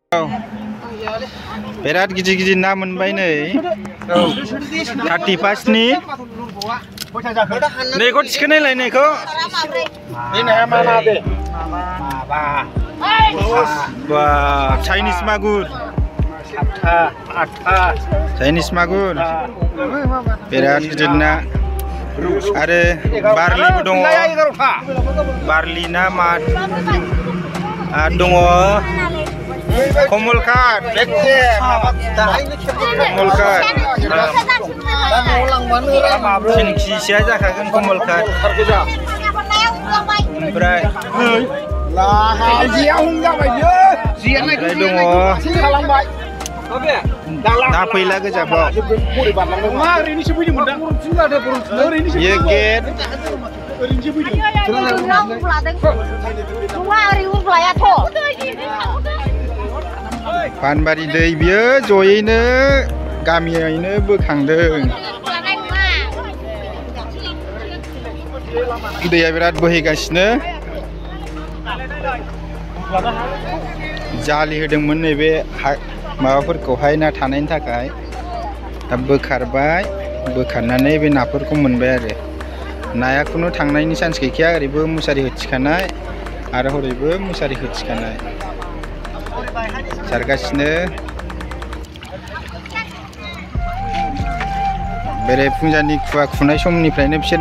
Berat गिदिर ना मोनबाय नै 35 नि नैखौ थिखोनायलाय नैखौ ini nama mana deh wah Chinese magur Chinese magur berat गिदिर ना आरो बारलिबो दङ बारलि ना मा दङ कमलकाट कमलकाट सिनखिसेया जाखागोन कमलकाट ओमफ्राय ना फैला गोजाबाव ये गेट पानबारि दै बियो जयैनो गामियैनो बोखांदों दैया बिराद बोहैगासिनो जालि होदोंमोन नैबे माबाफोरखौहाय ना थानायनि थाखाय दा बोखारबाय बोखारनानै बे नाफोरखौ मोनबाय आरो नाया खुनु थांनायनि चान्स गैखाया ओरैबो मुसारि होथिखानाय आरो हरैबो मुसारि होथिखानाय सारगासिनो बेरे फुंजानि खुवा खुनाय समनिफ्रायनो बिसोर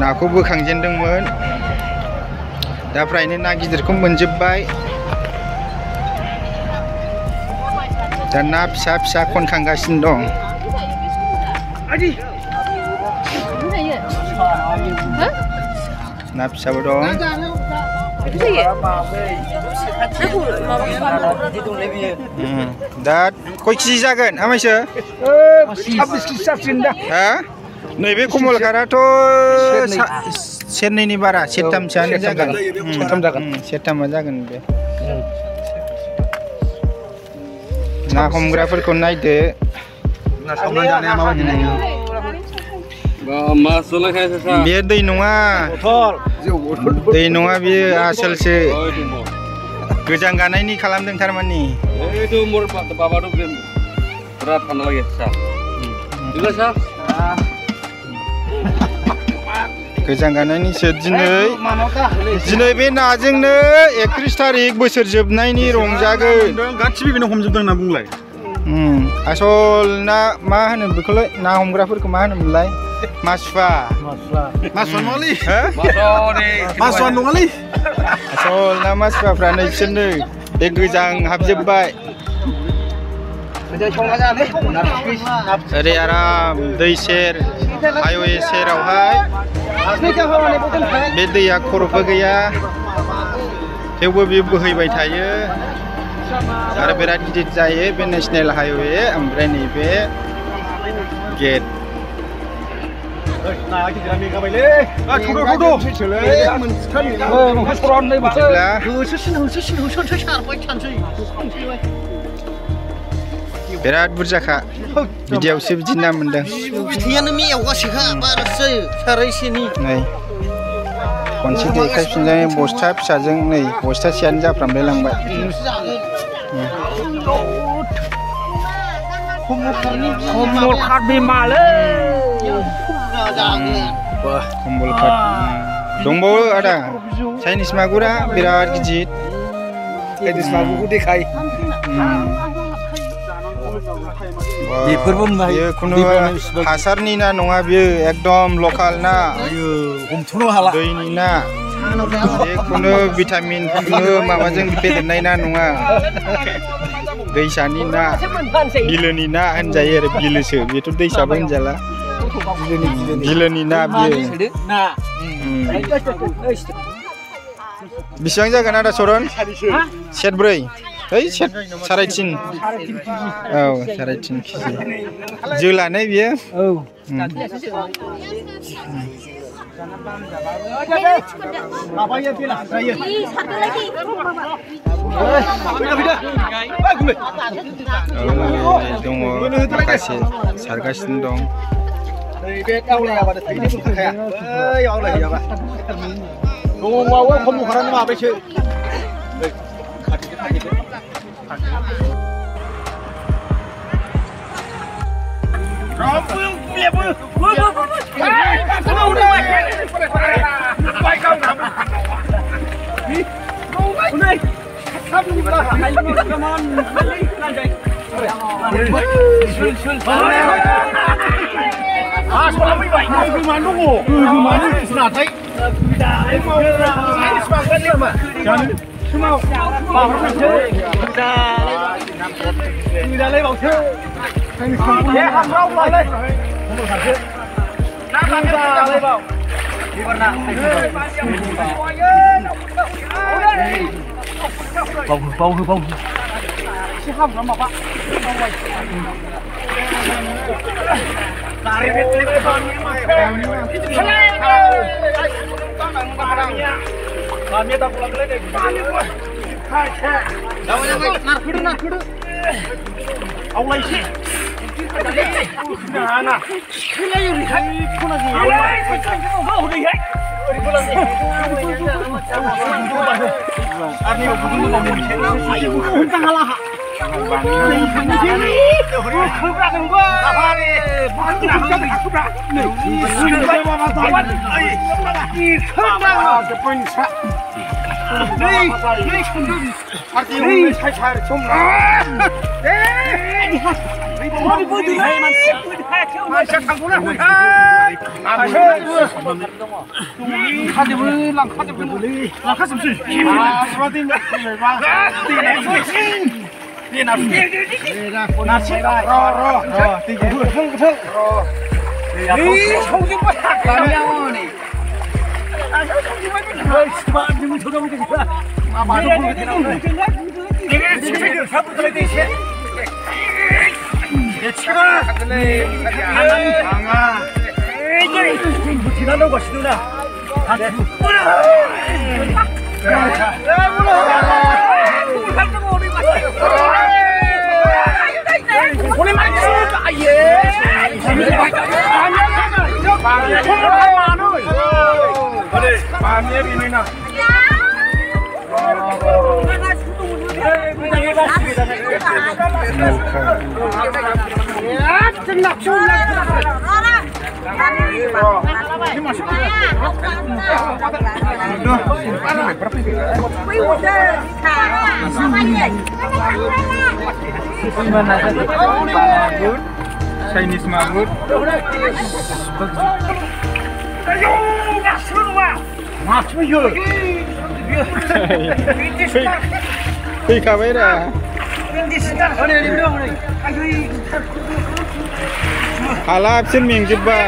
नाखौ बोखांजेनदोंमोन दा फ्रायनो ना गिदिरखौ मोनजोबबाय दा ना फिसा फिसा खनखांगासिनो दं ना फिसाबो दं दा खय केजि जागोन आमायसो 26 केजि जासिगोन दा हा नैबे कमलकाटआथ' सेरनैनि बारा सेरथामसोआनो जागोन सेरथामा जागोन बे ना हमग्राफोरखौ नायदो ना सावना जानाया माबायदि नायो बेयो दै नङा दै नङा बेयो आसोलसो गोजां गानायनि खालामदों थारमानि गोजां गानायनिसो दिनै बे नाजोंनो 31 थारिख बोसोर जोबनायनि रंजागोन गासिबो बेनो हमजोबदों होनना बुंलाय आसल ना मा होनो बेखौलाय ना हमग्राफोरखौ मा होनोमोनलाय मासुवा नङालै मासुवा नङालै आसल ना मासुवाफ्रा नै बिसोरनो बे गोजां हाबजोब्बाय ओरै आराम दै सेर हाइवे सेरावहाय बे दैया खर'बो गैया थेवबो बे बोहैबाय थायो आरो बिराद गिदिर जायो बे नेशनेल हाइवे ओमफ्राय नैबे गेट बिराद बुरजाखा बिदियावसो बिदि ना मोनदों नै खनसे देखायफिननाय बस्था फिसाजों नै बस्थासेयानो जाफ्रामलाय लांबाय कमलकाट बिमालै कमलकाट दंबावो आदा चाइनिस मागुरा बिराद गिदिर चाइनिस मागुरखौ देखाय बेफोरबो बियो खुनु हासारनि ना नङा बियो एकदम लकेल ना हमथ'नो हाला दैनि ना बे खुनु भिटामिन खुनु माबाजों फेदेरनाय ना नङा दैसानि ना बिलोनि ना होनजायो आरो बिलोसो बेथ' दैसाबो होनजाला बिलोनि ना बियो बेसेबां जागोन आदा सरन सेरब्रै ओइ साराय तिन औ साराय तिन केजि जोलानो बियो औ दङ माखासे सारगासिनो दं बे आवलायाबानो थाइनैबो थाखाया ओइ आवलायाबा दङआव खम खारानो माबायसो bông Chinese mabur. Pika beda. Halap sin ming jibba.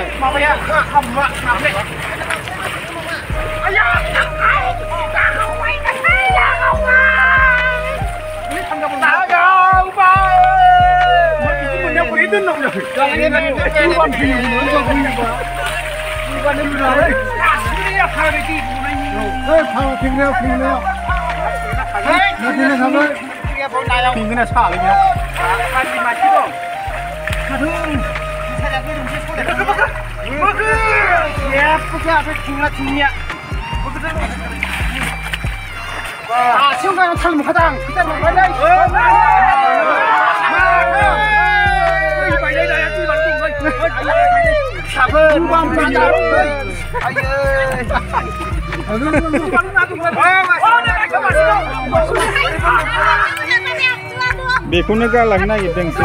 Beखौनो गालांनो नागिरदोंसो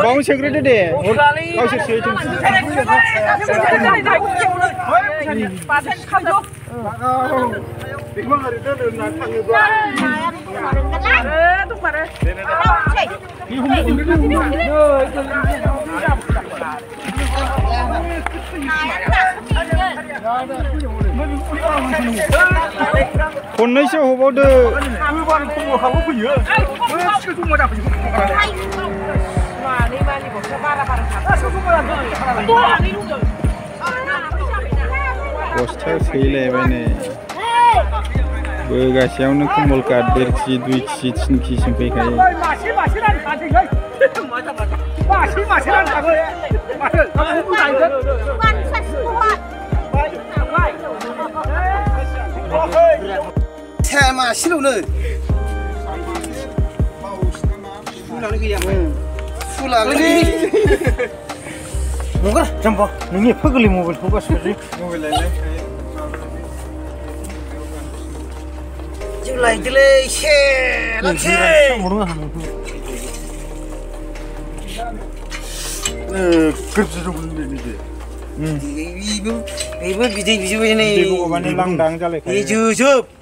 बावनो सोग्रोदो दे गावसोर सोहैथोंसै खननैसो हबावदो बस्था सैलायबाय नै बोगासेयावनो कम्बल काट 1.5 केजि 2 केजि 3 केजिसिम फैखायो फोरावनो गैया सुलालै नंगौ जाम्बा नोंनि एफा गोरलै मबाइलखौ गासिबो मबाइलालाय जिउ लायदोलै से लांसे ग्रोबसो दंमोन बिदि बेबो बिदै बिजोबबाय नै लांदां जालायखायो जोजोब